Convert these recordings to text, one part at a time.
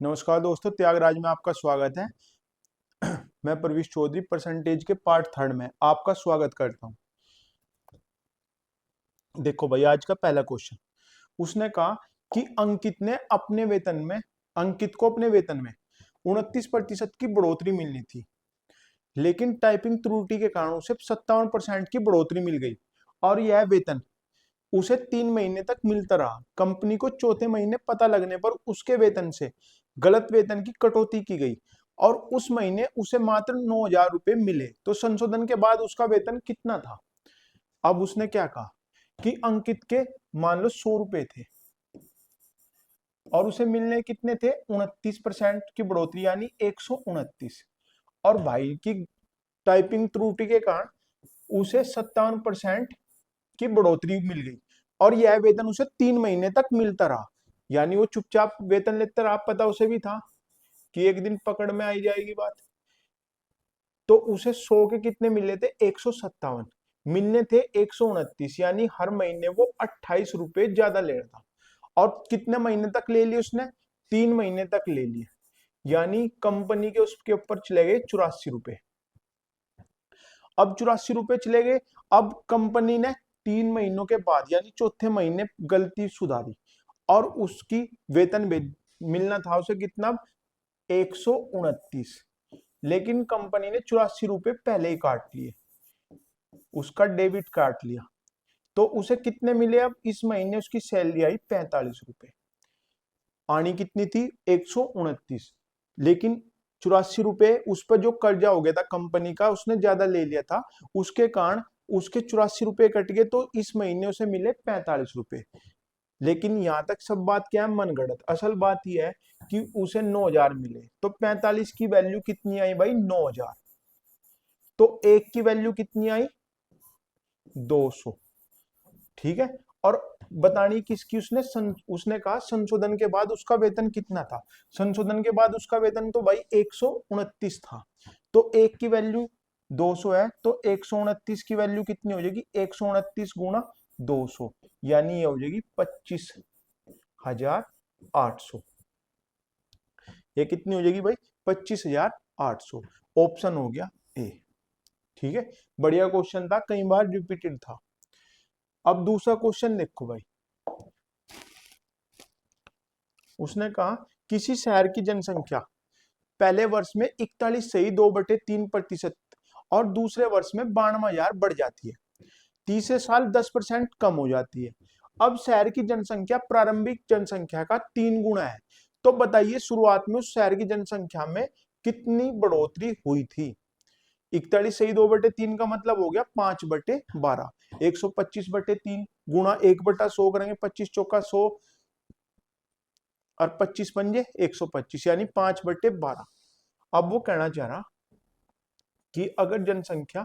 नमस्कार दोस्तों, त्यागराज में आपका स्वागत है। मैं प्रवीष चौधरी परसेंटेज के पार्ट थर्ड में आपका स्वागत करता हूं। देखो भाई, आज का पहला क्वेश्चन उसने कहा कि अंकित को अपने वेतन में 29% की बढ़ोतरी मिलनी थी, लेकिन टाइपिंग त्रुटि के कारण उसे 57% की बढ़ोतरी मिल गई और यह वेतन उसे 3 महीने तक मिलता रहा। कंपनी को चौथे महीने पता लगने पर उसके वेतन से गलत वेतन की कटौती की गई और उस महीने उसे मात्र 9,000 रुपए मिले। तो संशोधन के बाद उसका वेतन कितना था? अब उसने क्या कहा कि अंकित के मान लो 100 रुपए थे और उसे मिलने कितने थे? 29% की बढ़ोतरी, यानी 129। और भाई की टाइपिंग त्रुटि के कारण उसे 57% की बढ़ोतरी मिल गई और यह वेतन उसे 3 महीने तक मिलता रहा। यानी वो चुपचाप वेतन लेता रहा, पता उसे भी था कि एक दिन पकड़ में आई जाएगी बात। तो उसे 100 के कितने मिले थे? 157 मिलने थे 129, यानी हर महीने वो 28 रुपए ज्यादा ले रहा था। और कितने महीने तक ले लिए उसने? 3 महीने तक ले लिए, यानी कंपनी के उसके ऊपर चले गए 84 रुपए। अब 84 रुपए चले गए। अब कंपनी ने 3 महीनों के बाद यानी चौथे महीने गलती सुधारी और उसकी वेतन मिलना था उसे कितना? 129, लेकिन कंपनी ने 84 रुपए पहले ही काट लिए, उसका डेबिट काट लिया। तो उसे कितने मिले? अब इस महीने उसकी सैलरी आई 45 रुपए, आनी कितनी थी? 129, लेकिन 84 रुपए उस पर जो कर्जा हो गया था कंपनी का, उसने ज्यादा ले लिया था, उसके कारण उसके 84 रुपए कट गए। तो इस महीने उसे मिले 45 रुपए। लेकिन यहां तक सब बात क्या है? मनगढ़ंत। असल बात यह है कि उसे 9,000 मिले, तो 45 की वैल्यू कितनी आई भाई? 9,000। तो एक की वैल्यू कितनी आई? 200। ठीक है। और बतानी किसकी? उसने कहा संशोधन के बाद उसका वेतन कितना था। संशोधन के बाद उसका वेतन तो भाई 129 था। तो एक की वैल्यू 200 है, तो 129 की वैल्यू कितनी हो जाएगी? 129 गुणा 200, यानी ये हो जाएगी 25,800। ये कितनी हो जाएगी भाई? 25,800। ऑप्शन हो गया ए। ठीक है, बढ़िया क्वेश्चन था, कई बार रिपीटेड था। अब दूसरा क्वेश्चन देखो भाई, उसने कहा किसी शहर की जनसंख्या पहले वर्ष में 41 सही 2/3% और दूसरे वर्ष में 92,000 बढ़ जाती है, तीसरे साल 10% कम हो जाती है। अब शहर की जनसंख्या प्रारंभिक जनसंख्या का 3 गुना है। तो बताइए शुरुआत में उस शहर की जनसंख्या में कितनी बढ़ोतरी हुई थी? 41 सही 2/3 का मतलब हो गया 5/12। 125/3 गुणा 1/100 करेंगे, 25 चौका 100 और 25 पंजे 125, यानी 5/12। अब वो कहना चाह रहा कि अगर जनसंख्या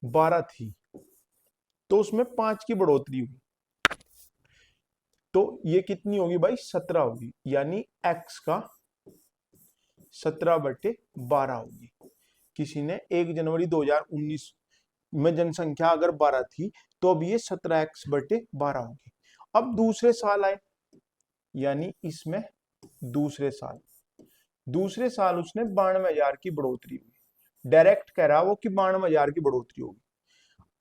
12 थी तो उसमें 5 की बढ़ोतरी हुई, तो ये कितनी होगी भाई? 17 होगी, यानी x का 17/12 होगी। किसी ने 1 जनवरी 2019 में जनसंख्या अगर 12 थी तो अब ये 17x/12 होगी। अब दूसरे साल आए, यानी इसमें दूसरे साल उसने 92,000 की बढ़ोतरी हुई। डायरेक्ट कह रहा वो कि 92,000 की बढ़ोतरी होगी।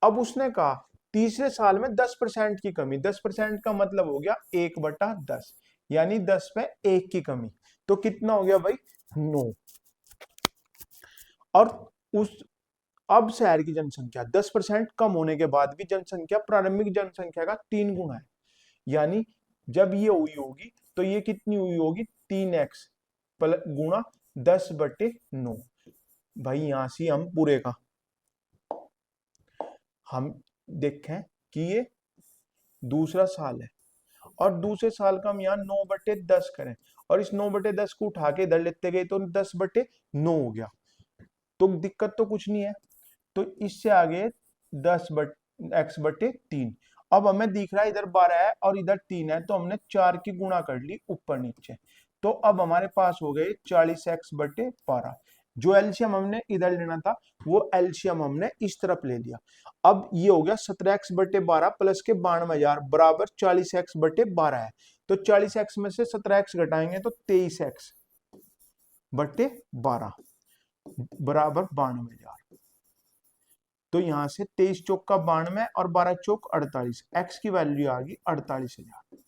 अब उसने कहा तीसरे साल में 10% की कमी। 10% का मतलब हो गया 1/10, यानी 10 में 1 की कमी। तो कितना हो गया भाई? 9। और उस अब शहर की जनसंख्या 10% कम होने के बाद भी जनसंख्या प्रारंभिक जनसंख्या का 3 गुना है, यानी जब ये हुई होगी तो ये कितनी हुई होगी? 3x गुणा 10/9। भाई यहां से हम पूरे का हम देखें कि ये दूसरा साल है और दूसरे साल का हम यहाँ 9/10 करें और इस 9/10 को उठा के इधर लेते गए तो 10/9 हो गया। तो दिक्कत तो कुछ नहीं है। तो इससे आगे 10x/3। अब हमें दिख रहा है इधर 12 है और इधर 3 है, तो हमने 4 की गुणा कर ली ऊपर नीचे। तो अब हमारे पास हो गए 40x/12। जो एलसीएम हमने इधर लेना था वो एलसीएम हमने इस तरफ ले लिया। अब ये हो गया 17x/12 प्लस के 92,000 बराबर 40x/12 है। तो 40x में से 17x घटाएंगे तो 23x। बटे 12 बराबर 92,000। तो यहां से 23 चौक का 92 और 12 चौक 48, एक्स की वैल्यू आ गई 48,000।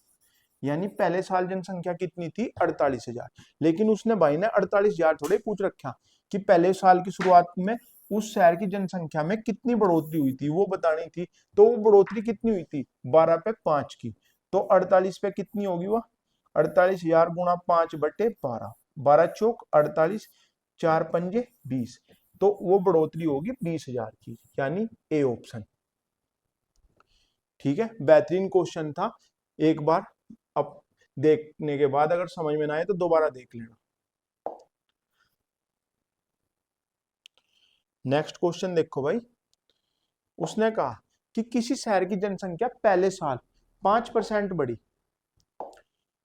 यानी पहले साल जनसंख्या कितनी थी? 48,000। लेकिन उसने भाई ने 48,000 थोड़े पूछ रखा कि पहले साल की शुरुआत में उस शहर की जनसंख्या में कितनी बढ़ोतरी हुई थी, वो बतानी थी। तो वो बढ़ोतरी कितनी हुई थी? 12 पे 5 की। तो 48 पे कितनी होगी वह? 48,000 गुणा 5 बटे 12, 12 चौक 48, 4 पंजे 20। तो वो बढ़ोतरी होगी 20,000 की, यानी ए ऑप्शन। ठीक है, बेहतरीन क्वेश्चन था। एक बार अब देखने के बाद अगर समझ में ना आए तो दोबारा देख लेना। नेक्स्ट क्वेश्चन देखो भाई, उसने कहा कि किसी शहर की जनसंख्या पहले साल 5% बढ़ी।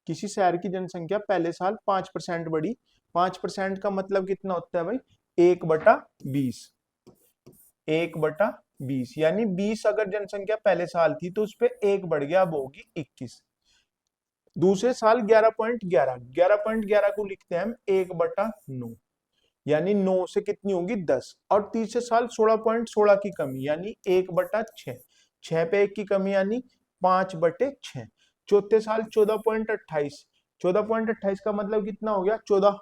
किसी शहर की जनसंख्या पहले साल 5% बढ़ी। 5% का मतलब कितना होता है भाई? 1/20। 1/20 यानी 20 अगर जनसंख्या पहले साल थी तो उस पर 1 बढ़ गया, अब होगी 21। दूसरे साल 11.11, 11.11 को लिखते हैं हम 1/9, यानी 9 से कितनी होगी? 10। और तीसरे साल 16.16 की कमी, यानी 1/6, 6 पे 1 की कमी, यानी 5/6। चौथे साल 14.28, 14.28 का मतलब कितना हो गया? 14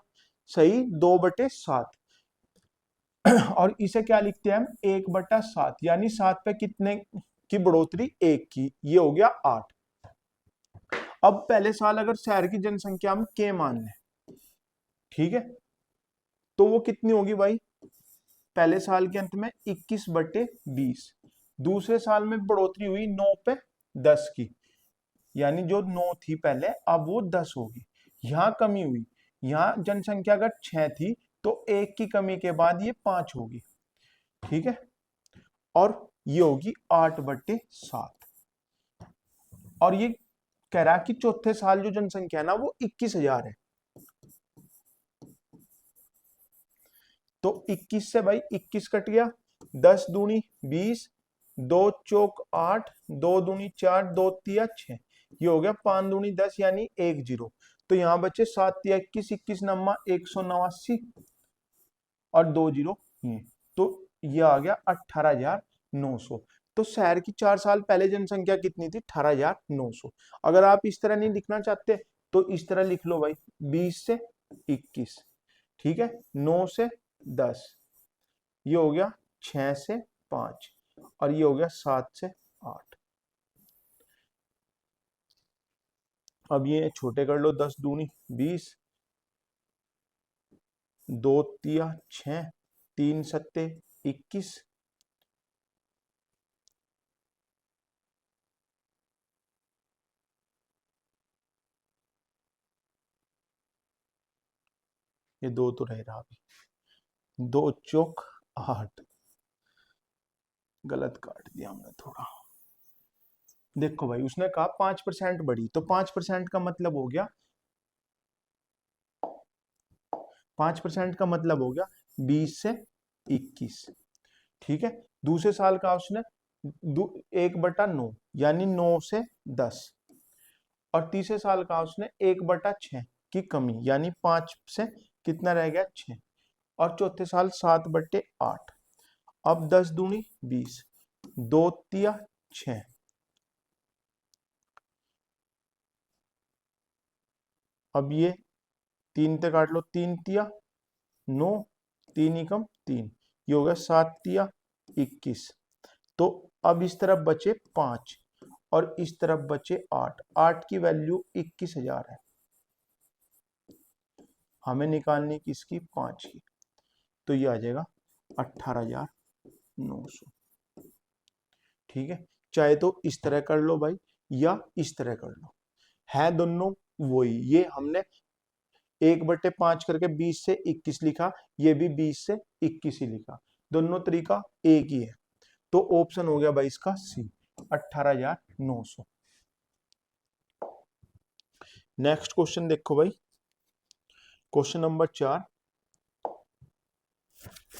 सही 2/7। और इसे क्या लिखते हैं हम? 1/7, यानी 7 पे कितने की बढ़ोतरी? 1 की, ये हो गया 8। अब पहले साल अगर शहर की जनसंख्या हम के मान लें, ठीक है, तो वो कितनी होगी भाई? पहले साल के अंत में 21/20। दूसरे साल में बढ़ोतरी हुई 9 पे 10 की, यानी जो 9 थी पहले अब वो 10 होगी। यहां कमी हुई, यहां जनसंख्या अगर 6 थी तो 1 की कमी के बाद ये 5 होगी। ठीक है, और ये होगी 8/7। और ये कह रहा कि चौथे साल जो जनसंख्या है ना वो 21,000 है। तो 21 से भाई 21 कट गया, 10 दूनी 20, 2 चौक 8, 2 दूनी 4, 2 तिया 6, ये हो गया 5 दूनी 10, यानी 1 0। तो यहां बचे 7 तिया 21, 21 नम्मा 189 और 2 0 ये। तो ये आ गया 18,900। तो शहर की 4 साल पहले जनसंख्या कितनी थी? 18,900। अगर आप इस तरह नहीं लिखना चाहते तो इस तरह लिख लो भाई, 20 से 21, ठीक है, 9 से 10, ये हो गया 6 से 5, और ये हो गया 7 से 8। अब ये छोटे कर लो, 10 दूनी 20, 2 तिया 6, 3 सत्ते 21, ये 2 तो रह रहा अभी, 2 चौक 8, गलत काट दिया हमने थोड़ा। देखो भाई, उसने कहा 5% बढ़ी, तो 5% का मतलब हो गया, 5% का मतलब हो गया 20 से 21। ठीक है, दूसरे साल का उसने 1/9, यानी 9 से 10। और तीसरे साल का उसने 1/6 की कमी, यानी 5 से कितना रह गया? 6। और चौथे साल 7/8। अब 10 दूनी 20, 2 तिया 6, अब ये 3 ते काट लो, 3 तिया 9, 3 एकम 3, ये हो गया 7 तिया 21। तो अब इस तरफ बचे 5 और इस तरफ बचे 8, 8 की वैल्यू 21,000 है, हमें निकालनी किसकी? 5 की। तो ये आ जाएगा 18,900। ठीक है, चाहे तो इस तरह कर लो भाई या इस तरह कर लो, है दोनों वही। ये हमने 1/5 करके 20 से 21 लिखा, ये भी 20 से 21 ही लिखा, दोनों तरीका एक ही है। तो ऑप्शन हो गया भाई इसका सी, 18,900। नेक्स्ट क्वेश्चन देखो भाई, क्वेश्चन नंबर 4।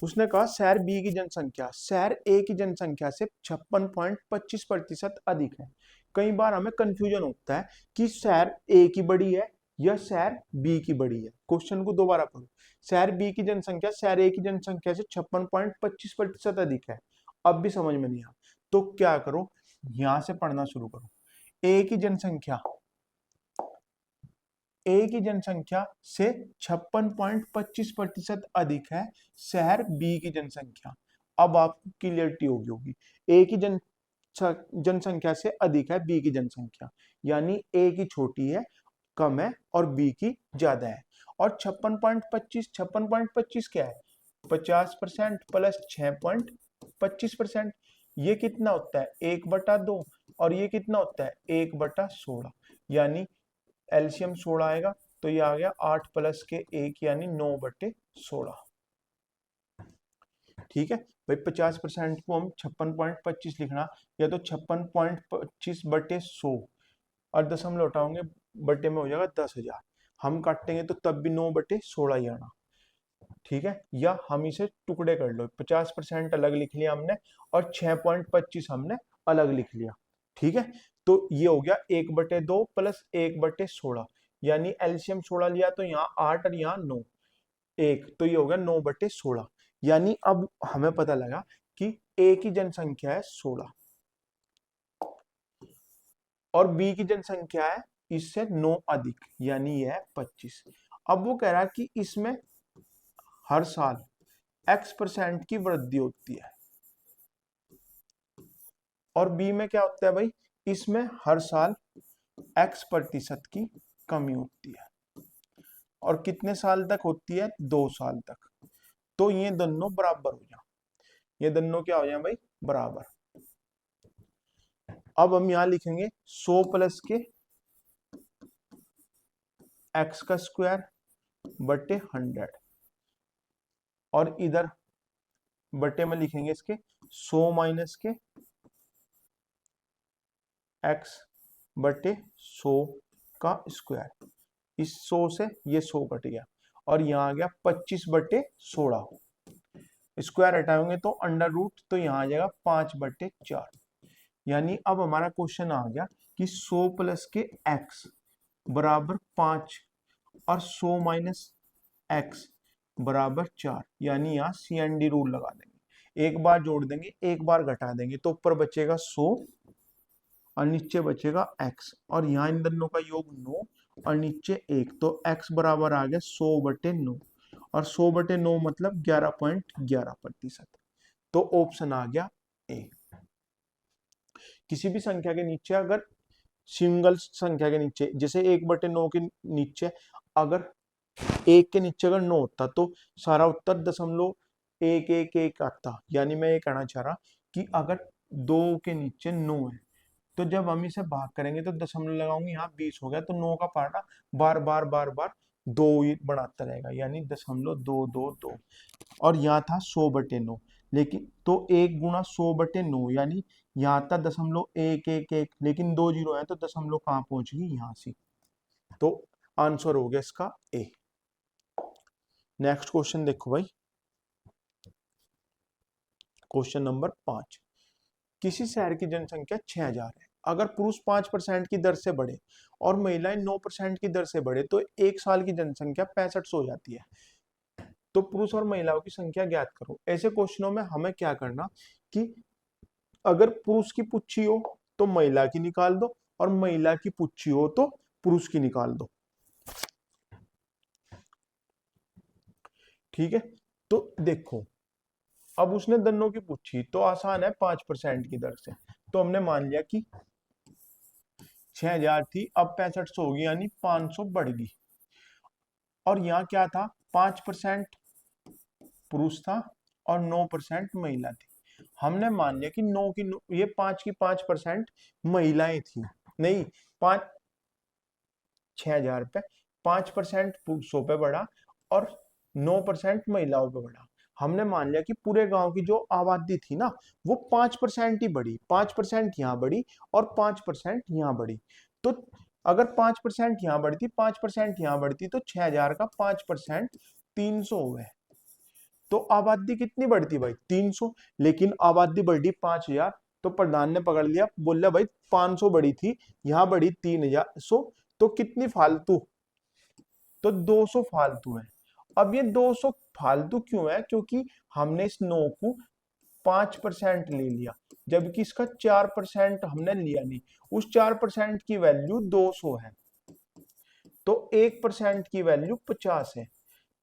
उसने कहा शहर बी की जनसंख्या शहर ए की जनसंख्या से 56.25% अधिक है। कई बार हमें कंफ्यूजन होता है कि शहर ए की बड़ी है या शहर बी की बड़ी है। क्वेश्चन को दोबारा पढ़ो। शहर बी की जनसंख्या शहर ए की जनसंख्या से 56.25% अधिक है। अब भी समझ में नहीं आया तो क्या करो, यहां से पढ़ना शुरू करो। ए की जनसंख्या ए की जनसंख्या से 56.25% अधिक है शहर बी की जनसंख्या। अब आपको क्लियरिटी होगी ए की जनसंख्या से अधिक है बी की जनसंख्या, यानी ए की छोटी है, कम है, और बी की ज्यादा है। और 56.25 क्या है, 50% प्लस 6.25%, ये कितना होता है 1/2, और ये कितना होता है 1/16, यानी एलसीएम 16 आएगा तो ये आ गया 8 प्लस के 1 यानी 9/16। ठीक है भाई, 50% को हम 56.25 लिखना, या तो 56.25/100, और दशमलव हटाओगे बटे में हो जाएगा 10,000। हम काटेंगे तो तब भी 9/16 ही आना। ठीक है, या हम इसे टुकड़े कर लो, 50% अलग लिख लिया हमने और 6.25 हमने अलग लिख लिया। ठीक है, तो ये हो गया 1/2 प्लस 1/16, यानी एलसीएम 16 लिया तो यहाँ 8 और यहाँ 9, 1, तो ये हो गया 9/16। यानी अब हमें पता लगा कि ए की जनसंख्या है 16 और बी की जनसंख्या है इससे 9 अधिक, यानी यह है 25। अब वो कह रहा है कि इसमें हर साल x% की वृद्धि होती है, और बी में क्या होता है भाई, इसमें हर साल x% की कमी होती है। और कितने साल तक होती है, 2 साल तक। तो ये दोनों बराबर हो जाए, ये दोनों क्या हो जाए भाई, बराबर। अब हम यहां लिखेंगे 100 प्लस के x का स्क्वायर बटे 100, और इधर बटे में लिखेंगे इसके 100 माइनस के x बटे 100 का स्क्वायर। इस 100 से ये 100 कट गया, और यहाँ आ गया 25/16। स्क्वायर हटाओगे तो अंडर रूट, तो यहाँ आ जाएगा 5/4। यानी अब हमारा क्वेश्चन आ गया कि 100 प्लस के x बराबर 5 और 100 माइनस x बराबर 4, यानी यहाँ CND रूल लगा देंगे, एक बार जोड़ देंगे एक बार घटा देंगे, तो ऊपर बचेगा 100 और नीचे बचेगा x, और यहाँ इन दोनों का योग 9 और नीचे 1, तो x बराबर आ गया 100/9, और 100/9 मतलब 11.11%। तो ऑप्शन आ गया ए। किसी भी संख्या के नीचे अगर सिंगल संख्या के नीचे, जैसे 1/9 के नीचे अगर 1 के नीचे अगर 9 होता तो सारा उत्तर 0.111 आता। यानी मैं ये कहना चाह रहा कि अगर 2 के नीचे 9 है तो जब हम इसे भाग करेंगे तो दशमलव लगाऊंगे, यहाँ 20 हो गया, तो 9 का पार्टा बार बार बार बार 2 ही बढ़ाता रहेगा, यानी 0.222। और यहाँ था 100/9, लेकिन तो 1 गुणा 100/9, यानी यहाँ था 0.111, लेकिन 2 जीरो है तो दशमलव कहाँ पहुंच गई, यहाँ से। तो आंसर हो गया इसका ए। नेक्स्ट क्वेश्चन देखो भाई, क्वेश्चन नंबर 5। किसी शहर की जनसंख्या 6000 है। अगर पुरुष 5% की दर से बढ़े और महिलाएं 9% की दर से बढ़े तो एक साल की जनसंख्या 6500 हो जाती है। तो पुरुष और महिलाओं की संख्या ज्ञात करो। ऐसे क्वेश्चनों में हमें क्या करना कि अगर पुरुष की पुच्छी हो तो महिला की निकाल दो, और महिला की पुच्छी हो तो पुरुष की निकाल दो। ठीक है, तो देखो अब उसने दोनों की पूछी तो आसान है, 5% की दर से, तो हमने मान लिया कि 6000 थी, अब 6500 होगी, यानी 500 बढ़ गई। और यहाँ क्या था, 5% पुरुष था और 9% महिला थी। हमने मान लिया कि 9 की 9, ये 5 की 5% महिलाएं थी, नहीं 5 6000 पे 5% पुरुषों पे बढ़ा और 9% महिलाओं पे बढ़ा। हमने मान लिया कि पूरे गांव की जो आबादी थी ना वो 5% ही बढ़ी, 5% यहाँ बढ़ी और 5% यहाँ बढ़ी। तो अगर 5% यहाँ बढ़ती, 5% यहाँ बढ़ती, तो 6000 का 5% 300 हुए। तो आबादी कितनी बढ़ती भाई, 300, लेकिन आबादी बढ़ी 5000। तो प्रधान ने पकड़ लिया, बोल भाई 500 बढ़ी थी, यहाँ बढ़ी 3100, तो कितनी फालतू तो 200 फालतू है। अब ये 200 फालतू क्यों है? क्योंकि हमने इस 9 को 5% ले लिया, जबकि इसका 4% हमने लिया नहीं। उस 4% की वैल्यू 200 है, तो 1% की वैल्यू 50 है,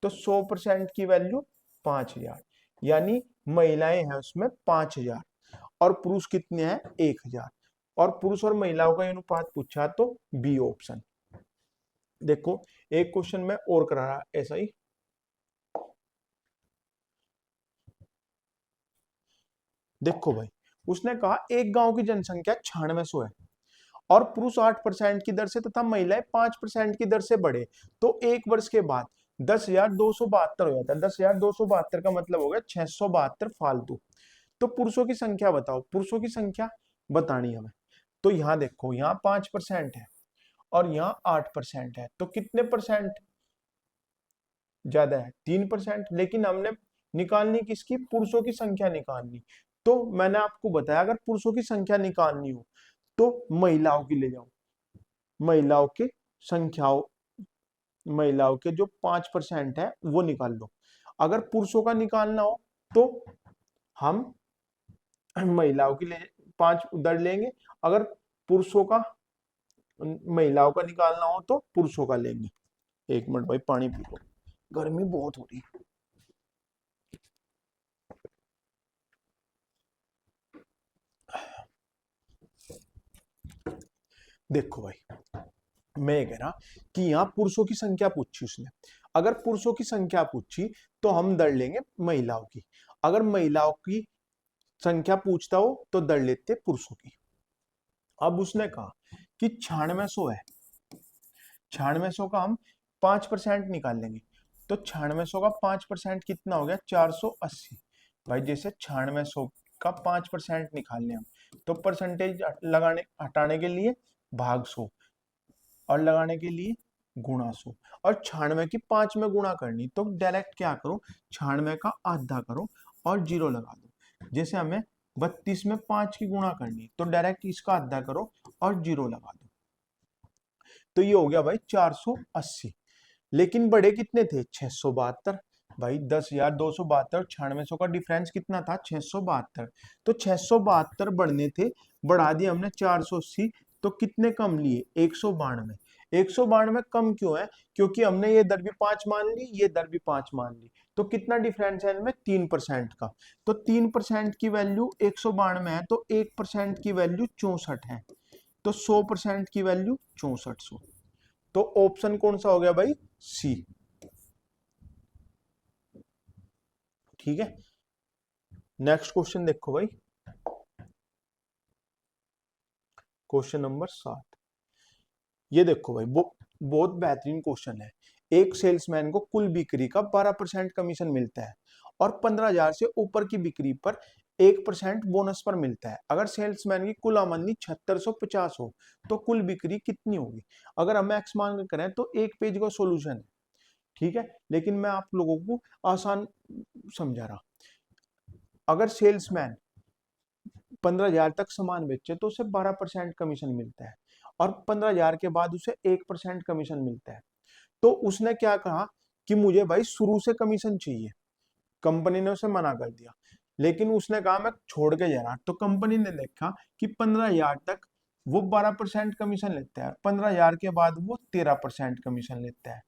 तो 100% की वैल्यू 5000, यानी महिलाएं हैं उसमें 5000 और पुरुष कितने हैं? 1000। और पुरुष और महिलाओं का अनुपात पूछा तो बी ऑप्शन। देखो एक क्वेश्चन में और करा रहा ऐसा ही। देखो भाई, उसने कहा एक गांव की जनसंख्या 9600 है और पुरुष 8% की दर से तथा महिलाएं 5% की दर से बढ़े, तो एक वर्ष के बाद 10,272 हो जाता है। 10,272 का मतलब हो गया 672 फालतू। तो पुरुषों की संख्या बताओ, पुरुषों की संख्या बतानी हमें। तो यहाँ देखो, यहाँ 5% है और यहाँ 8% है, तो कितने परसेंट ज्यादा है? 3%। लेकिन हमने निकालनी किसकी? पुरुषों की संख्या निकालनी। तो मैंने आपको बताया अगर पुरुषों की संख्या निकालनी हो तो महिलाओं की ले जाओ, महिलाओं के संख्याओं, महिलाओं के जो 5% है वो निकाल लो। अगर पुरुषों का निकालना हो तो हम महिलाओं की ले 5 उधर लेंगे, अगर पुरुषों का महिलाओं का निकालना हो तो पुरुषों का लेंगे। एक मिनट भाई, पानी पी लो, गर्मी बहुत हो रही है। देखो भाई, मैं ये कह रहा कि यहाँ पुरुषों की संख्या पूछी उसने। अगर पुरुषों की संख्या पूछी तो हम दर लेंगे महिलाओं की। अगर महिलाओं की संख्या पूछता हो तो दर लेते पुरुषों की। अब उसने कहा कि 9600 है, 9600 का हम 5% निकाल लेंगे, तो 9600 का 5% कितना हो गया? 480। भाई जैसे 9600 का 5% निकालने हम, तो परसेंटेज लगाने हटाने के लिए भाग 100 और लगाने के लिए गुणा 100, और 96 की 5 में गुणा करनी, तो डायरेक्ट क्या करो, 96 का आधा करो और जीरो लगा दो। जैसे हमें 32 में 5 की गुणा करनी, तो डायरेक्ट इसका आधा करो और जीरो लगा दो। तो ये हो गया भाई 480। लेकिन बड़े कितने थे? 672। भाई 10,272 और 9600 का डिफरेंस कितना था? 672। तो 672 बढ़ने थे, बढ़ा दिए हमने 480, तो कितने कम लिए? 192। 192 कम क्यों है? क्योंकि हमने ये दर भी 5 मान ली, ये दर भी 5 मान ली, तो कितना डिफरेंस है इनमें? 3% का। तो 3% की वैल्यू 192 है, तो 1% की वैल्यू 64 है, तो 100% की वैल्यू 6400। तो ऑप्शन कौन सा हो गया भाई? सी। ठीक है, नेक्स्ट क्वेश्चन देखो भाई, क्वेश्चन नंबर 7। ये देखो भाई, बहुत बेहतरीन क्वेश्चन है। एक सेल्समैन को कुल बिक्री का 12% कमीशन मिलता है और 15,000 से ऊपर की बिक्री पर 1% बोनस पर मिलता है। अगर सेल्समैन की कुल आमदनी 7650 हो तो कुल बिक्री कितनी होगी? अगर हम एक्स मान के करें तो एक पेज का सॉल्यूशन है, ठीक है, लेकिन मैं आप लोगों को आसान समझा रहा। अगर सेल्समैन 15,000 तक सामान बेचे तो उसे 12% कमीशन मिलता है और 15,000 के बाद उसे 1% कमीशन मिलता है। तो उसने क्या कहा कि मुझे भाई शुरू से कमीशन चाहिए, कंपनी ने उसे मना कर दिया, लेकिन उसने कहा मैं छोड़ के जा रहा। तो कंपनी ने देखा कि 15,000 तक वो 12% कमीशन लेता है, 15,000 के बाद वो 13% कमीशन लेता है,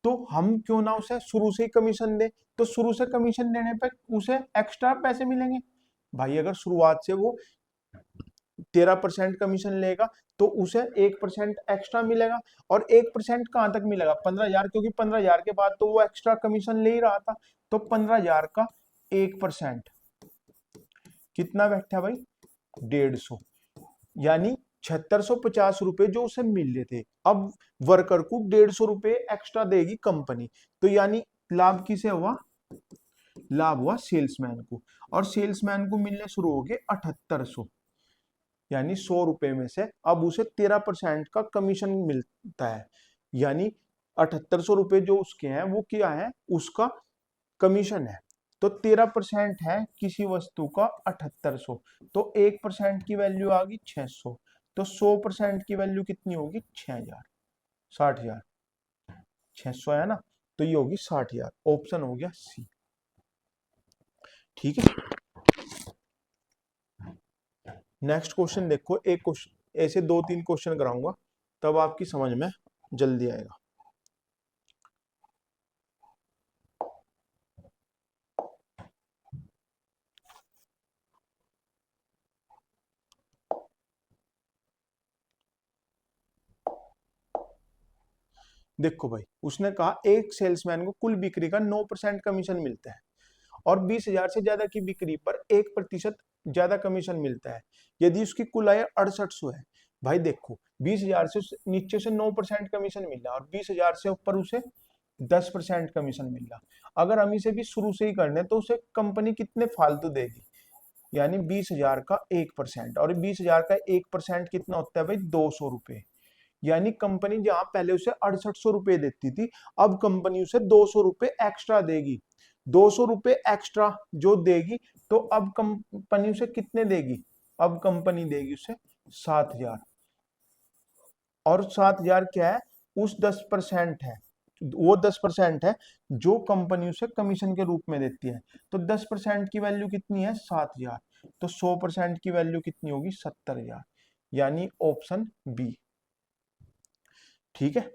तो हम क्यों ना उसे शुरू से ही कमीशन दे। तो शुरू से कमीशन देने पे उसे एक्स्ट्रा पैसे मिलेंगे। भाई अगर शुरुआत से वो 13% कमीशन लेगा तो उसे 1% एक्स्ट्रा मिलेगा, और 1% कहां तक मिलेगा? 15,000, क्योंकि 15,000 के बाद तो वो एक्स्ट्रा कमीशन ले ही रहा था। तो 15,000 का 1% कितना बैठा भाई? 150, यानी 7650 रुपए जो उसे मिल रहे थे, अब वर्कर को 150 रुपए एक्स्ट्रा देगी कंपनी। तो यानी लाभ किसे हुआ? लाभ हुआ सेल्समैन को, और सेल्समैन को मिलने शुरू हो गए 7800, यानी 100 रुपए में से अब उसे 13% का कमीशन मिलता है, यानी 7800 रुपए जो उसके हैं वो क्या है? उसका कमीशन है। तो 13% है किसी वस्तु का 7800, तो 1% की वैल्यू आ गई 600, तो 100% की वैल्यू कितनी होगी? 6000, 60,000। 600 है ना, तो ये होगी 60,000। ऑप्शन हो गया सी। ठीक है। नेक्स्ट क्वेश्चन देखो, एक क्वेश्चन ऐसे 2-3 क्वेश्चन कराऊंगा, तब आपकी समझ में जल्दी आएगा। देखो भाई, उसने कहा एक सेल्समैन को कुल बिक्री का 9% कमीशन मिलता है और 20,000 से ज्यादा की बिक्री पर 1% ज्यादा कमीशन मिलता है यदि उसकी कुल आय 6800 है। भाई देखो, 20,000 से नीचे से 9% कमीशन मिल रहा है और 20,000 से ऊपर उसे 10% कमीशन मिल रहा। अगर हम इसे भी शुरू से ही करने तो उसे कंपनी कितने फालतू देगी, यानी 20,000 का 1%, और 20,000 का 1% कितना होता है भाई, 200 रुपए। यानी कंपनी जहां पहले उसे 6800 रुपए देती थी, अब कंपनी उसे 200 रुपए एक्स्ट्रा देगी। 200 रुपए एक्स्ट्रा जो देगी, तो अब कंपनी उसे कितने देगी, अब कंपनी देगी उसे 7,000। और 7,000 क्या है, उस 10% है, वो 10% है जो कंपनी उसे कमीशन के रूप में देती है। तो 10% की वैल्यू कितनी है, 7,000। तो 100% की वैल्यू कितनी होगी, 70,000। यानी ऑप्शन बी। ठीक है।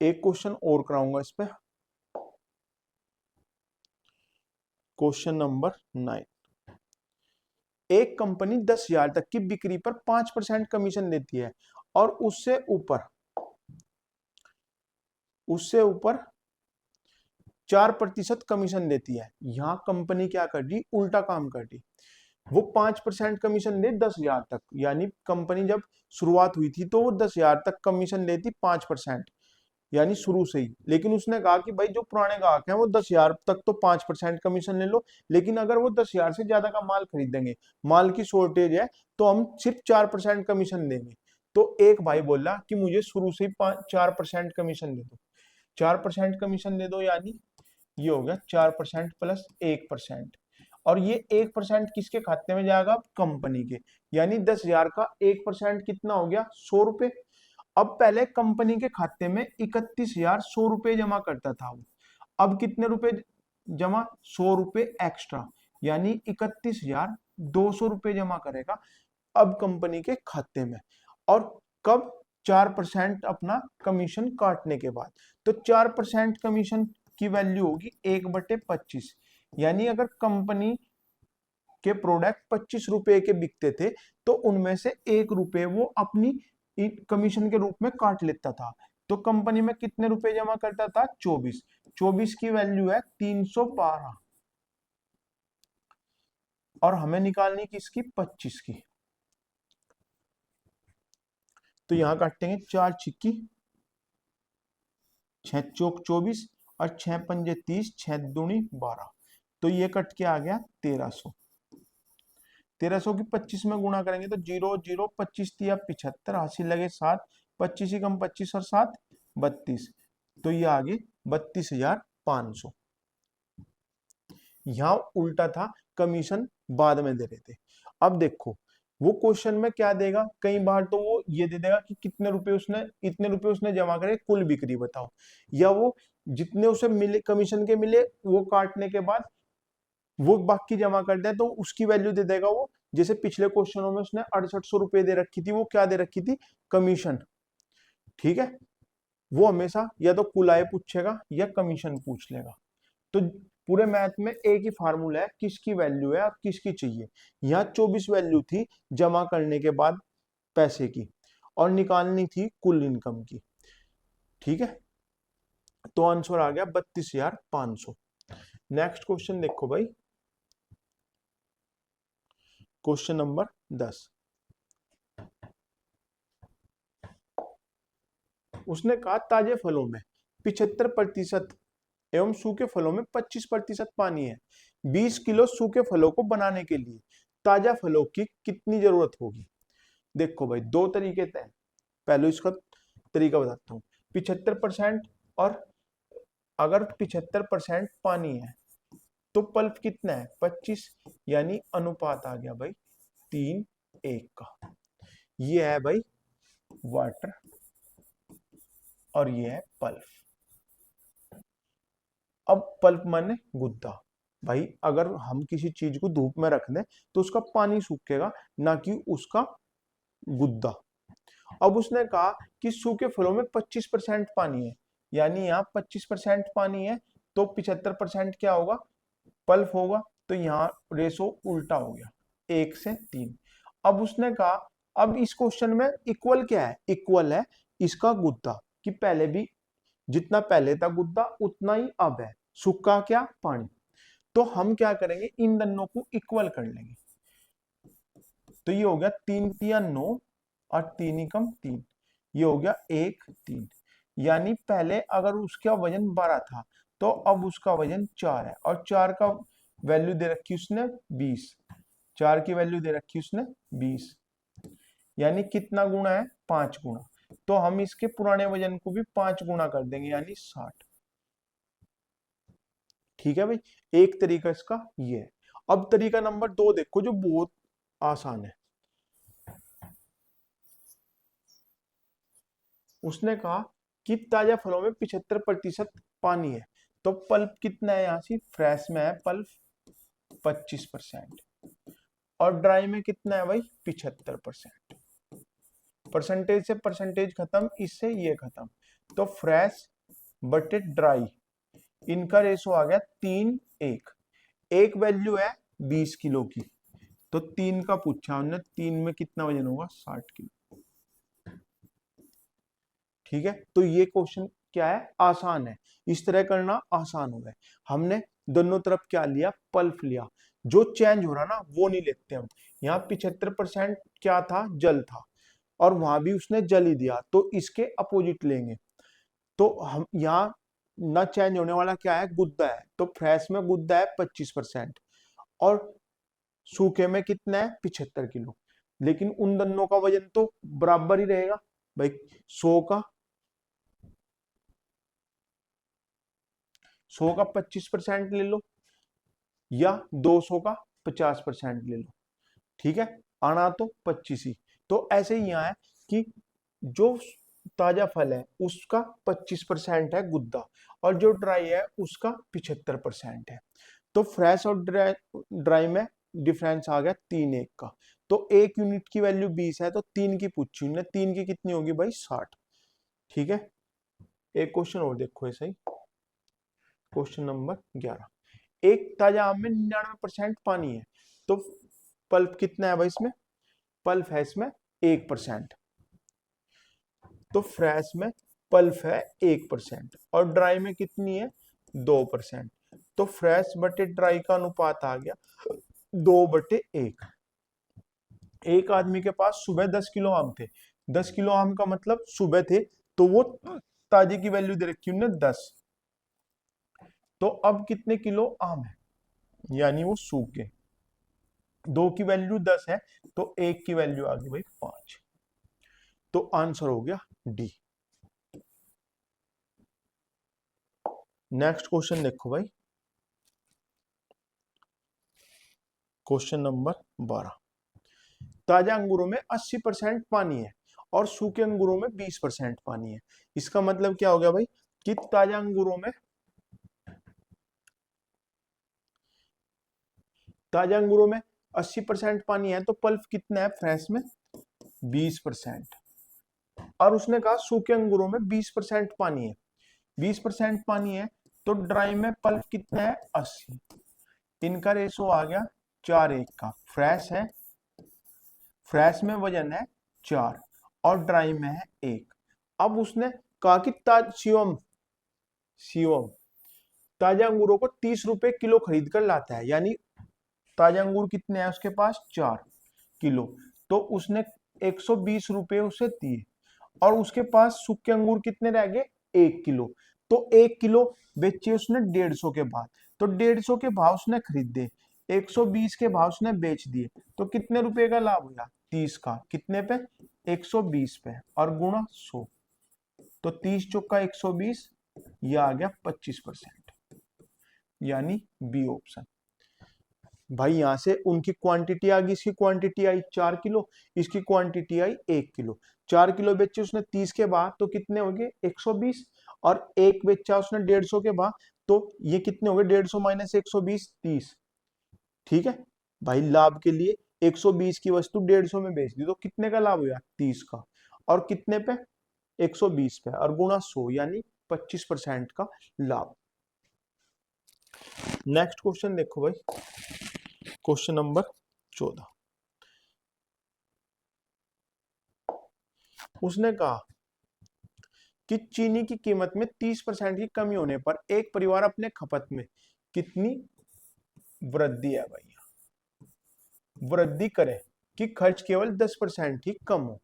एक क्वेश्चन और कराऊंगा इस पे, क्वेश्चन नंबर 9। एक कंपनी 10,000 तक की बिक्री पर 5% कमीशन देती है और उससे ऊपर 4% कमीशन देती है। यहां कंपनी क्या कर रही, उल्टा काम कर रही। वो 5% कमीशन दे 10,000 तक, यानी कंपनी जब शुरुआत हुई थी तो वो 10,000 तक कमीशन देती 5%, यानी शुरू से ही। लेकिन उसने कहा कि भाई जो पुराने ग्राहक हैं वो 10,000 तक तो 5% कमीशन ले लो, लेकिन अगर वो 10,000 से ज्यादा का माल खरीदेंगे, माल की शॉर्टेज है, तो हम सिर्फ 4% कमीशन देंगे। तो एक भाई बोला कि मुझे शुरू से ही 4% कमीशन दे दो, 4% कमीशन दे दो, यानी ये हो गया 4% प्लस 1%। और ये 1% किसके खाते में जाएगा, कंपनी के। यानी 10,000 का 1% कितना हो गया, 100 रुपए। अब पहले कंपनी के खाते में 31,100 रुपए जमा करता था वो, अब कितने रुपए जमा, 100 रुपए एक्स्ट्रा, यानी 31,200 रुपए जमा करेगा अब कंपनी के खाते में। और कब, 4% अपना कमीशन काटने के बाद। तो 4% कमीशन की वैल्यू होगी 1/25। यानी अगर कंपनी के प्रोडक्ट 25 रुपए के बिकते थे, तो उनमें से 1 रुपए वो अपनी कमीशन के रूप में काट लेता था। तो कंपनी में कितने रुपए जमा करता था, 24। 24 की वैल्यू है 312, और हमें निकालनी किसकी, 25 की। तो यहां काटेंगे 4 छिक्की 6 चौक 24 और 6 पंजे 30, 6 दूनी 12। तो ये कट के आ गया 1300। 1300 की 25 में गुणा करेंगे तो 0 0 25 तिया 75, हासिल लगे 7, 25 ही कम 25 और 7 32। तो ये आगे 32,500। यहां उल्टा था, कमीशन बाद में दे रहे थे। अब देखो, वो क्वेश्चन में क्या देगा, कई बार तो वो ये दे देगा कि कितने रुपए उसने, इतने रुपए उसने जमा करे, कुल बिक्री बताओ। या वो जितने उसे मिले कमीशन के मिले, वो काटने के बाद वो बाकी जमा कर दे, तो उसकी वैल्यू दे देगा वो। जैसे पिछले क्वेश्चनों में उसने 6800 रुपए दे रखी थी, वो क्या दे रखी थी, कमीशन। ठीक है। वो हमेशा या तो कुल आय पूछेगा या कमीशन पूछ लेगा। तो पूरे मैथ में एक ही फार्मूला है, किसकी वैल्यू है और किसकी चाहिए। यहाँ 24 वैल्यू थी जमा करने के बाद पैसे की, और निकालनी थी कुल इनकम की। ठीक है। तो आंसर आ गया 32,500। नेक्स्ट क्वेश्चन देखो भाई, क्वेश्चन नंबर 10। उसने कहा ताजे फलों में 75% एवं सूखे फलों में 25% पानी है। 20 किलो सूखे फलों को बनाने के लिए ताजा फलों की कितनी जरूरत होगी। देखो भाई, दो तरीके थे। पहले इसका तरीका बताता हूँ। 75%, और अगर 75% पानी है तो पल्प कितना है, 25। यानी अनुपात आ गया भाई 3:1 का। ये है भाई वाटर और ये है पल्प। अब पल्प माने गुद्दा। भाई अगर हम किसी चीज को धूप में रख दें तो उसका पानी सूखेगा, ना कि उसका गुद्दा। अब उसने कहा कि सूखे फलों में 25% पानी है, यानी यहाँ 25% पानी है, तो 75% क्या होगा, पल्प होगा। तो यहाँ रेशो उल्टा हो गया, 1 से 3। अब उसने कहा अब इस क्वेश्चन में इक्वल क्या है, इक्वल है इसका गुद्दा, कि पहले भी जितना पहले था गुद्दा उतना ही अब है, सूखा क्या, पानी। तो हम क्या करेंगे, इन दोनों को इक्वल कर लेंगे। तो ये हो गया 3 × 9 और 3 × 3, ये हो गया 1 3। यानी पहले अगर उसका वजन 12 था तो अब उसका वजन 4 है, और 4 का वैल्यू दे रखी उसने 20, 4 की वैल्यू दे रखी उसने 20, यानी कितना गुना है, 5 गुना। तो हम इसके पुराने वजन को भी 5 गुना कर देंगे, यानी 60। ठीक है भाई, एक तरीका इसका ये है। अब तरीका नंबर 2 देखो, जो बहुत आसान है। उसने कहा कि ताजा फलों में 75% पानी है, तो पल्प कितना है, यहाँ से फ्रेश में है पल्प 25%, और ड्राई में कितना है भाई 75%। परसेंटेज से परसेंटेज खत्म, इससे ये खत्म, तो फ्रेश बटे ड्राई, इनका रेशो आ गया 3:1। एक वैल्यू है 20 किलो की, तो 3 का पूछा हमने, 3 में कितना वजन होगा, 60 किलो। ठीक है, तो ये क्वेश्चन क्या है, आसान है, इस तरह करना आसान हो गया। हमने दोनों तरफ क्या लिया, पल्प लिया, जो चेंज हो रहा ना वो नहीं लेते हम। यहाँ 75% क्या था, जल था, और वहां भी उसने जल ही दिया, तो इसके अपोजिट लेंगे। तो हम यहाँ ना चेंज होने वाला क्या है, गुद्दा है, तो फ्रेश में गुद्दा है 25%, और सूखे में कितना है 75 किलो। लेकिन उन दोनों का वजन तो बराबर ही रहेगा भाई, 100 का 25% ले लो, या 200 का 50% ले लो। ठीक है, आना तो 25 ही। तो ऐसे ही यहाँ है कि जो ताजा फल है उसका 25% है गुद्दा, और जो ड्राई है उसका 75% है। तो फ्रेश और ड्राई में डिफरेंस आ गया 3:1 का। तो 1 यूनिट की वैल्यू 20 है, तो 3 की पूछी हमने, 3 की कितनी होगी भाई 60। ठीक है, एक क्वेश्चन और देखो ऐसा ही, क्वेश्चन नंबर 11। एक ताजा आम में 99% पानी है, तो पल्प कितना है भाई इसमें, पल्प है इसमें 1%, तो फ्रेश में पल्प है 1%, और ड्राई में कितनी है 2%। तो फ्रेश बटे ड्राई का अनुपात आ गया 2/1। एक आदमी के पास सुबह 10 किलो आम थे, 10 किलो आम का मतलब सुबह थे, तो वो ताजे की वैल्यू दे रखी उन्होंने 10। तो अब कितने किलो आम है, यानी वो सूख गए। 2 की वैल्यू 10 है, तो 1 की वैल्यू आ गई भाई 5। तो आंसर हो गया डी। नेक्स्ट क्वेश्चन देखो भाई, क्वेश्चन नंबर 12। ताजा अंगूरों में 80% पानी है और सूखे अंगूरों में 20% पानी है। इसका मतलब क्या हो गया भाई, कि ताजा अंगूरों में 80% पानी है, तो पल्प कितना है फ्रेश में 20%, और उसने कहा सूखे अंगूरों में 20% पानी है, 20% पानी है, तो ड्राई में पल्प कितना है 80। इनका रेशो आ गया 4:1 का। फ्रेश में वजन है 4 और ड्राई में है 1। अब उसने कहा कि शिवम शिवम ताजा अंगूरों को 30 रुपए किलो खरीद कर लाता है, यानी ताजा अंगूर कितने हैं उसके पास 4 किलो, तो उसने 120 रुपए उसे दिए, और उसके पास सूखे अंगूर कितने रह गए 1 किलो। तो 1 किलो बेचे उसने 150 के भाव, तो 150 के भाव उसने खरीदे, 120 के भाव उसने बेच दिए, तो कितने रुपए का लाभ हुआ 30 का, कितने पे 120 पे, और गुणा 100, तो 30 चौका 120, यह आ गया 25%, यानी बी ऑप्शन। भाई यहां से उनकी क्वांटिटी आ गई, इसकी क्वांटिटी आई 4 किलो, इसकी क्वांटिटी आई 1 किलो। 4 किलो बेचे उसने 30 के बाद, तो कितने हो गए 120, और 1 बेचा उसने 150 के बाद, तो ये कितने हो गए, 150 माइनस 120, 30। ठीक है भाई, लाभ के लिए 120 की वस्तु 150 में बेच दी तो कितने का लाभ हुआ, 30 का। और कितने पे, 120 पे, और गुणा 100 यानी 25% का लाभ। नेक्स्ट क्वेश्चन देखो भाई, क्वेश्चन नंबर 14। उसने कहा कि चीनी की कीमत में 30% की कमी होने पर एक परिवार अपने खपत में कितनी वृद्धि है भैया, वृद्धि करे कि खर्च केवल 10% ही कम हो।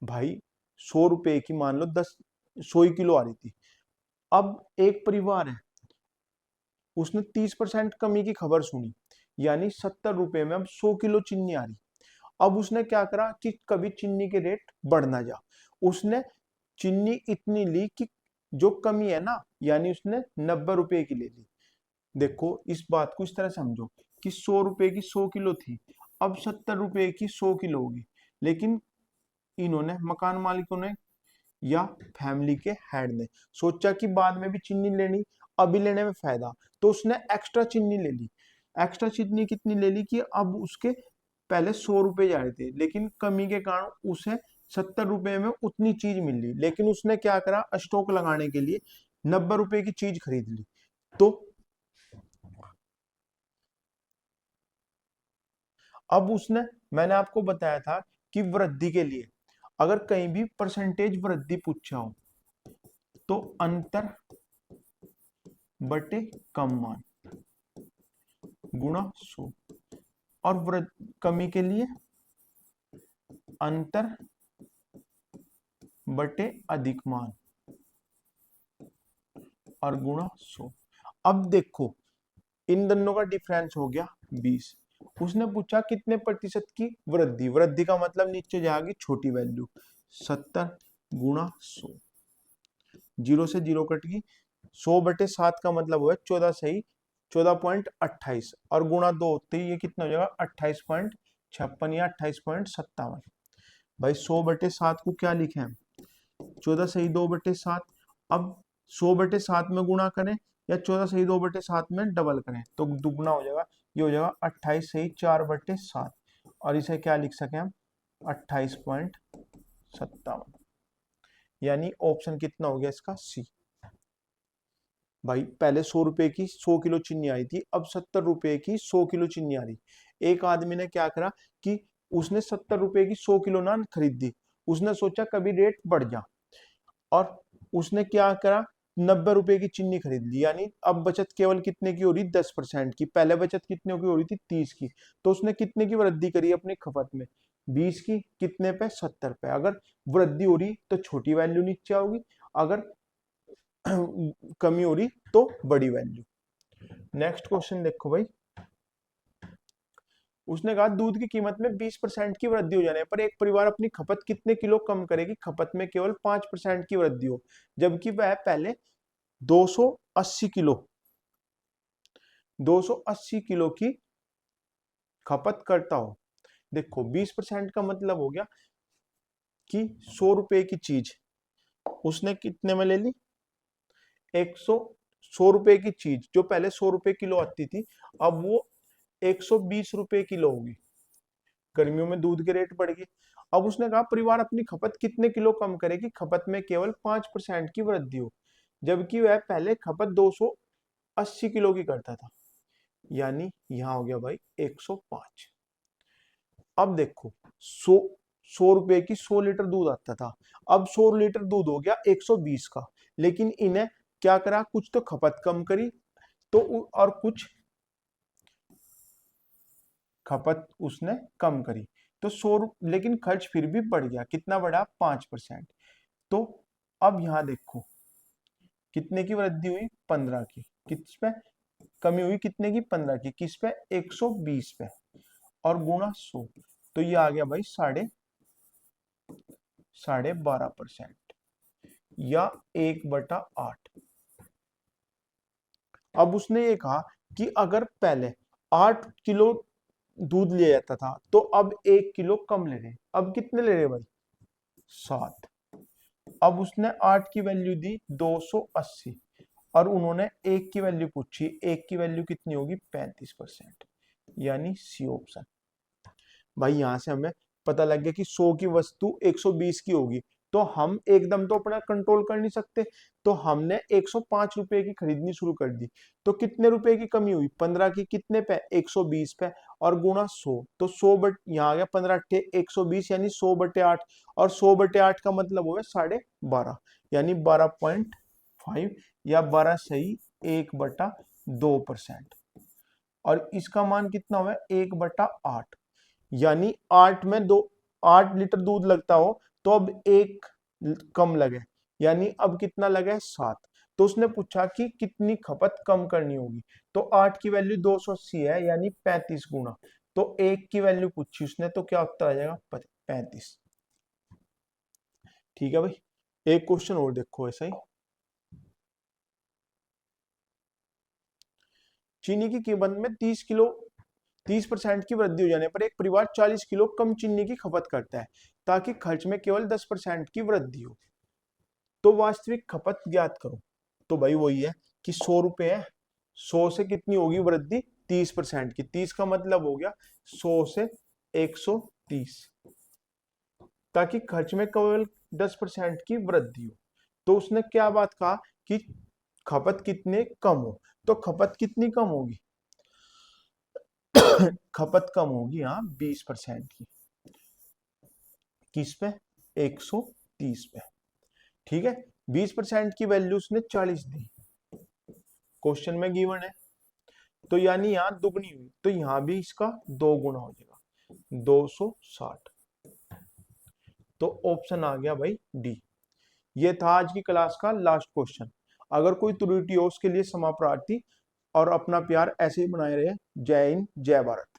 भाई 100 रुपए की मान लो 100 किलो आ रही थी, अब एक परिवार है, उसने 30% कमी की खबर सुनी, यानी 70 रुपए में अब 100 किलो चीनी आ रही। अब उसने क्या करा कि कभी चीनी के रेट बढ़ ना जा, उसने चीनी इतनी ली कि जो कमी है ना, यानी उसने 90 रुपए की ले ली। देखो इस बात को इस तरह समझो कि 100 रुपए की 100 किलो थी, अब 70 रुपए की 100 किलो होगी, लेकिन इन्होंने मकान मालिकों ने या फैमिली के हेड ने सोचा कि बाद में भी चीनी लेनी, अभी लेने में फायदा, तो उसने एक्स्ट्रा चीनी ले ली। एक्स्ट्रा चीनी कितनी ले ली कि अब उसके पहले 100 रुपए जा रहे थे, लेकिन कमी के कारण उसे 70 रुपए में उतनी चीज मिल ली, लेकिन उसने क्या करा, स्टॉक लगाने के लिए 90 रुपए की चीज खरीद ली। तो अब उसने, मैंने आपको बताया था कि वृद्धि के लिए अगर कहीं भी परसेंटेज वृद्धि पूछा हो तो अंतर बटे कम मान गुणा 100, और कमी के लिए अंतर बटे अधिक मान और गुणा 100। अब देखो इन दोनों का डिफरेंस हो गया 20। उसने पूछा कितने प्रतिशत की वृद्धि, वृद्धि का मतलब नीचे जाएगी छोटी वैल्यू, 70 गुणा 100, 0 से 0 कट गई, 100/7 का मतलब हुआ 14 सही 14.28, और गुणा 2 होते ही ये कितना हो जाएगा 28.56 या 28.57। भाई 100/7 को क्या लिखे हैं, 14 सही 2/7। अब 100/7 में गुणा करें या 14 सही 2/7 में डबल करें तो दुगना हो जाएगा, ये हो जाएगा 28 सही 4/7, और इसे क्या लिख सके हम 28.57, यानी ऑप्शन कितना हो गया इसका, सी। भाई पहले 100 रुपए की 100 किलो चीनी आई थी, अब 70 रुपए की 100 किलो चीनी आ रही। एक आदमी ने क्या करा कि उसने 70 रुपए की 100 किलो नान खरीद दी, उसने सोचा कभी रेट बढ़ जा, और उसने क्या करा 90 रुपए की चीनी खरीद ली, यानी अब बचत केवल कितने की हो रही, 10% की। पहले बचत कितने की हो रही थी, 30 की। तो उसने कितने की वृद्धि करी अपनी खपत में, 20 की, कितने पे, 70 पे। अगर वृद्धि हो रही तो छोटी वैल्यू नीचे आओगी, अगर कमी हो रही तो बड़ी वैल्यू। नेक्स्ट क्वेश्चन देखो भाई, उसने कहा दूध की कीमत में 20% की वृद्धि हो जाने पर एक परिवार अपनी खपत कितने किलो कम करेगी, खपत में केवल 5% की वृद्धि हो, जबकि वह पहले 280 किलो 280 किलो की खपत करता हो। देखो 20% का मतलब हो गया कि 100 रुपए की चीज उसने कितने में ले ली, 100 रुपए की चीज जो पहले 100 रुपए किलो आती थी, अब वो 120 रुपए किलो होगी। गर्मियों में दूध के रेट बढ़ गए। अब उसने कहा परिवार अपनी खपत कितने किलो कम करेगी, खपत में केवल 5% की वृद्धि हो, जबकि वह पहले खपत 280 किलो की करता था, यानी यहां हो गया भाई 105। अब देखो 100 रुपए की 100 लीटर दूध आता था, अब 100 लीटर दूध हो गया 120 का, लेकिन इन्हें क्या करा, कुछ तो खपत कम करी तो और कुछ खपत उसने कम करी, तो 100, लेकिन खर्च फिर भी बढ़ गया, कितना बढ़ा, 5%। तो अब यहां देखो कितने की वृद्धि हुई, 15 की, किस पे कमी हुई, कितने की, 15 की, किस पे, 120 पे, और गुणा 100, तो ये आ गया भाई 12.5% या 1/8। अब उसने ये कहा कि अगर पहले 8 किलो दूध ले जाता था तो अब 1 किलो कम ले रहे, अब कितने ले रहे भाई, 7। अब उसने 8 की वैल्यू दी 280, और उन्होंने एक की वैल्यू पूछी, एक की वैल्यू कितनी होगी 35%, यानी सी ऑप्शन। भाई यहां से हमें पता लग गया कि 100 की वस्तु 120 की होगी, तो हम एकदम तो अपना कंट्रोल कर नहीं सकते, तो हमने 105 रुपए की खरीदनी शुरू कर दी। तो कितने रुपए की कमी हुई, 15 की, कितने पे 120 पे, और गुणा 100, तो 100 बट यहाँ आ गया 15 अट्ठे 120, यानी 100/8, और 100/8 का मतलब हो गया 12.5, यानी 12.5, या 12 सही 1/2%। और इसका मान कितना हुआ 1/8, यानी 8 लीटर दूध लगता हो तो अब एक कम लगे, यानी अब कितना लगे 7। तो उसने पूछा कि कितनी खपत कम करनी होगी, तो 8 की वैल्यू 280 है, यानी 35 गुना, तो एक की वैल्यू पूछी उसने, तो क्या उत्तर आ जाएगा 35। ठीक है भाई, एक क्वेश्चन और देखो ऐसा ही। चीनी की कीमत में 30% की वृद्धि हो जाने पर एक परिवार 40 किलो कम चीनी की खपत करता है, ताकि खर्च में केवल 10% की वृद्धि हो। तो वास्तविक खपत ज्ञात करो। तो भाई वही है कि 100 रुपए है, 100 से कितनी होगी वृद्धि 30% की, 30 का मतलब हो गया 100 से 130, ताकि खर्च में केवल 10% की वृद्धि हो। तो उसने क्या बात कहा कि खपत कितने कम हो, तो खपत कितनी कम होगी खपत कम होगी यहाँ 20% की, किस पे 130 पे। ठीक है, 20% की वैल्यू उसने 40 दी, क्वेश्चन में गिवन है, तो यानी यहाँ दुगनी हुई, तो यहाँ भी इसका 2 गुना हो जाएगा 260। तो ऑप्शन आ गया भाई डी। ये था आज की क्लास का लास्ट क्वेश्चन। अगर कोई त्रुटि हो उसके लिए क्षमा प्रार्थी, और अपना प्यार ऐसे ही बनाए रहे। जय हिंद, जय भारत।